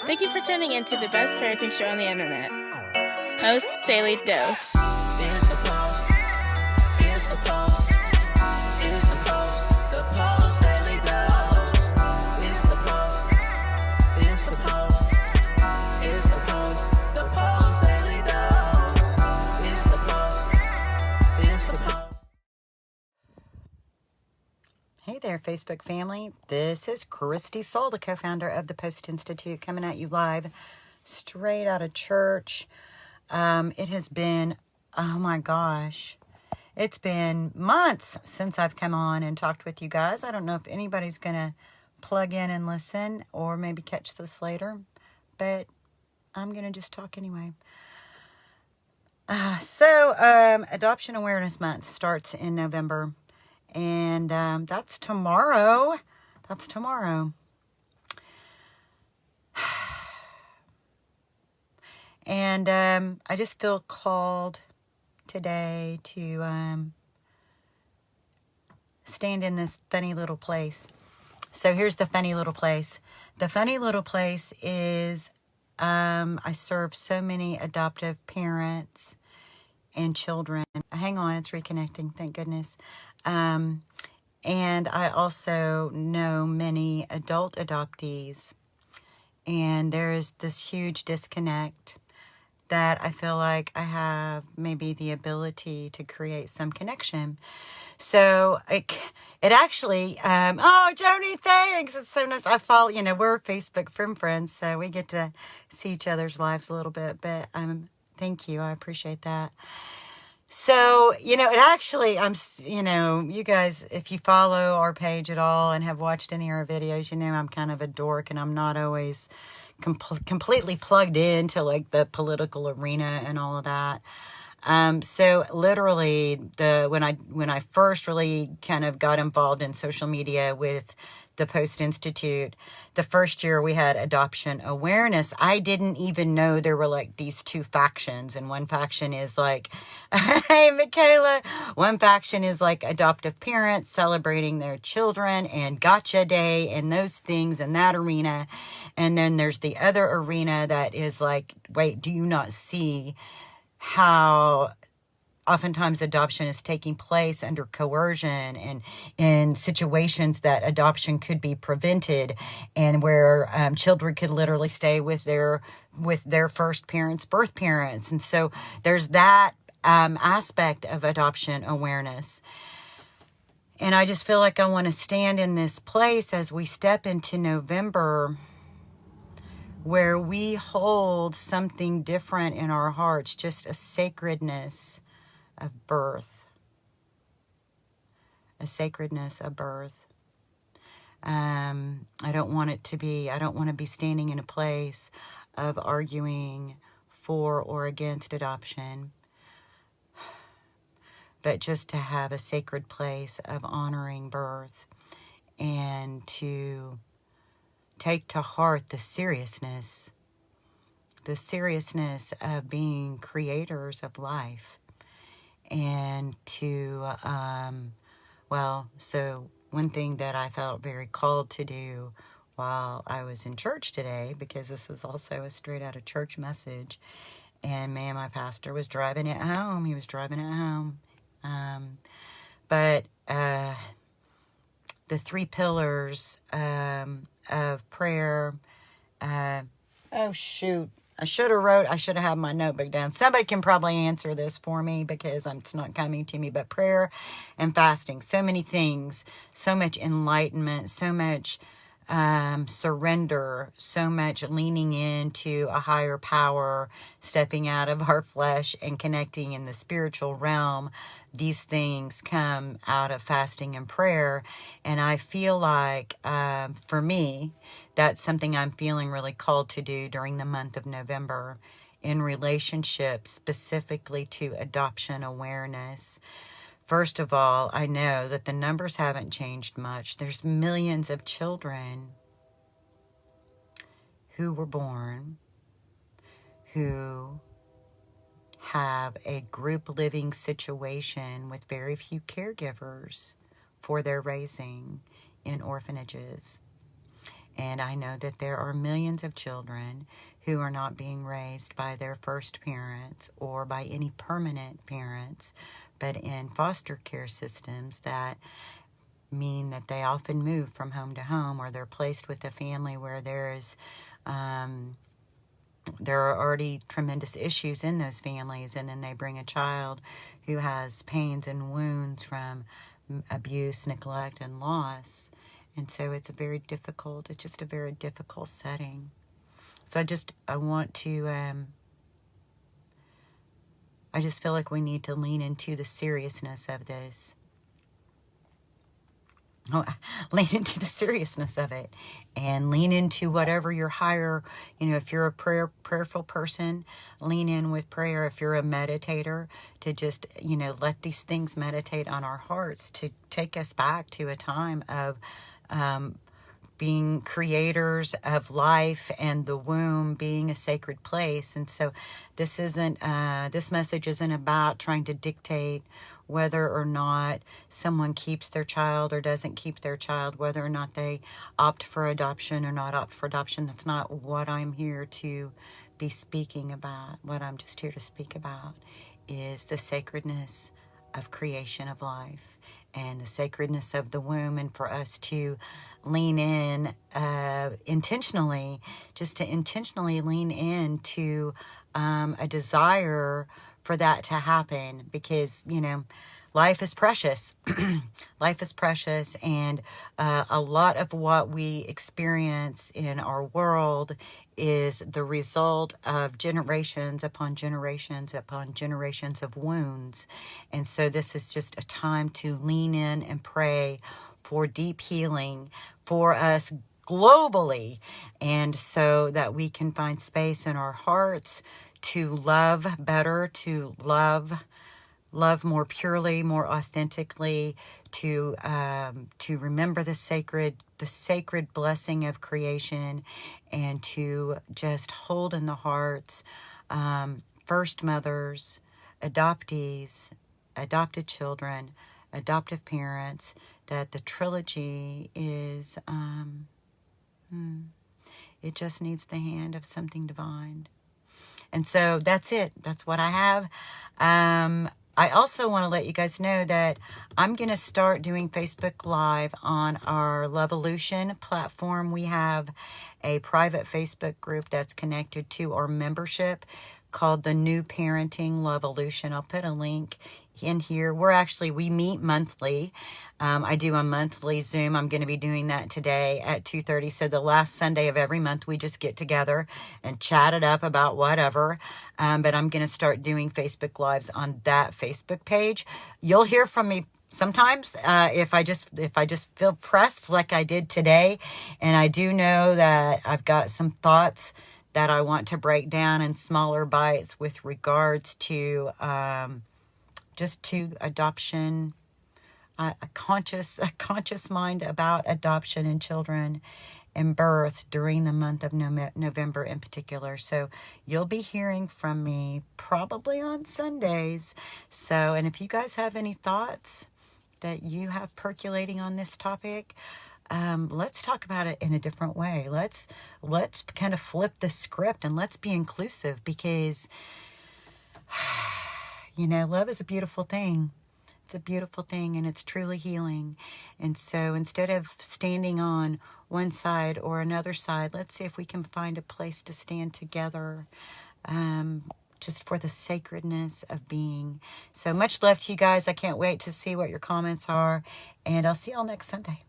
Thank you for tuning in to the best parenting show on the internet, Post Daily Dose. It's the Post. It's the Post. It's the Post. The Post Daily Dose. It's the Post. It's the Post. It's the Post. The Post Daily Dose. It's the Post. It's the Post. Hey there, Facebook family. This is Kristi, Saul, the co-founder of the Post+Institute, coming at you live straight out of church. It has been, oh my gosh, it's been months since I've come on and talked with you guys. I don't know if anybody's going to plug in and listen or maybe catch this later, but I'm going to just talk anyway. Adoption Awareness Month starts in November. And that's tomorrow. That's tomorrow. And I just feel called today to stand in this funny little place. So here's the funny little place. The funny little place is I serve so many adoptive parents and children. Hang on, it's reconnecting, thank goodness. And I also know many adult adoptees, and there is this huge disconnect that I feel like I have maybe the ability to create some connection. So it actually, oh, Joni, thanks. It's so nice. I follow, we're Facebook friends, so we get to see each other's lives a little bit, but thank you. I appreciate that. So, it actually, you guys, if you follow our page at all and have watched any of our videos, I'm kind of a dork and I'm not always completely plugged into like the political arena and all of that. So literally when I first really kind of got involved in social media with the Post+Institute, the first year we had adoption awareness, I didn't even know there were like these two factions. And one faction is like, hey, Michaela, one faction is like adoptive parents celebrating their children and gotcha day and those things in that arena. And then there's the other arena that is like, wait, do you not see how oftentimes adoption is taking place under coercion and in situations that adoption could be prevented, and where children could literally stay with their first parents, birth parents. And so there's that aspect of adoption awareness. And I just feel like I want to stand in this place as we step into November, where we hold something different in our hearts, just a sacredness of birth. A sacredness of birth. I don't want to be standing in a place of arguing for or against adoption, but just to have a sacred place of honoring birth and to take to heart the seriousness of being creators of life. And to, so one thing that I felt very called to do while I was in church today, because this is also a straight out of church message, and man, my pastor was driving it home. He was driving it home. But the 3 pillars of prayer, oh shoot. I should have had my notebook down. Somebody can probably answer this for me because it's not coming to me. But prayer and fasting, so many things, so much enlightenment, so much surrender, so much leaning into a higher power, stepping out of our flesh and connecting in the spiritual realm. These things come out of fasting and prayer. And I feel like, for me, that's something I'm feeling really called to do during the month of November in relationship specifically to adoption awareness. First of all, I know that the numbers haven't changed much. There's millions of children who were born who have a group living situation with very few caregivers for their raising in orphanages. And I know that there are millions of children who are not being raised by their first parents or by any permanent parents, but in foster care systems that mean that they often move from home to home, or they're placed with a family where there are already tremendous issues in those families, and then they bring a child who has pains and wounds from abuse, neglect, and loss. And so it's just a very difficult setting. So I just feel like we need to lean into the seriousness of this. Lean into the seriousness of it, and lean into whatever your higher, if you're a prayerful person, lean in with prayer. If you're a meditator, to just, let these things meditate on our hearts, to take us back to a time of being creators of life, and the womb being a sacred place. And so this message isn't about trying to dictate whether or not someone keeps their child or doesn't keep their child, whether or not they opt for adoption or not opt for adoption. That's not what I'm here to be speaking about. What I'm just here to speak about is the sacredness of creation of life and the sacredness of the womb, and for us to lean in intentionally lean into a desire for that to happen, because life is precious. Life is precious, and a lot of what we experience in our world is the result of generations upon generations upon generations of wounds. And so this is just a time to lean in and pray for deep healing for us globally, and so that we can find space in our hearts to love better, to love more purely, more authentically, to remember the sacred blessing of creation, and to just hold in the hearts first mothers, adoptees, adopted children, adoptive parents, that the trilogy is it just needs the hand of something divine. And so that's it. That's what I have. I also want to let you guys know that I'm going to start doing Facebook Live on our Lovolution platform. We have a private Facebook group that's connected to our membership called the New Parenting Lovolution. I'll put a link in here. We meet monthly. I do a monthly Zoom. I'm going to be doing that today at 2:30. So the last Sunday of every month, we just get together and chat it up about whatever. But I'm going to start doing Facebook Lives on that Facebook page. You'll hear from me sometimes if I just feel pressed like I did today. And I do know that I've got some thoughts that I want to break down in smaller bites with regards to just to adoption, a conscious mind about adoption and children and birth during the month of November in particular. So you'll be hearing from me probably on Sundays. So, and if you guys have any thoughts that you have percolating on this topic, let's talk about it in a different way. Let's kind of flip the script, and let's be inclusive, because love is a beautiful thing. It's a beautiful thing, and it's truly healing. And so instead of standing on one side or another side, let's see if we can find a place to stand together, just for the sacredness of being. So much love to you guys. I can't wait to see what your comments are, and I'll see y'all next Sunday.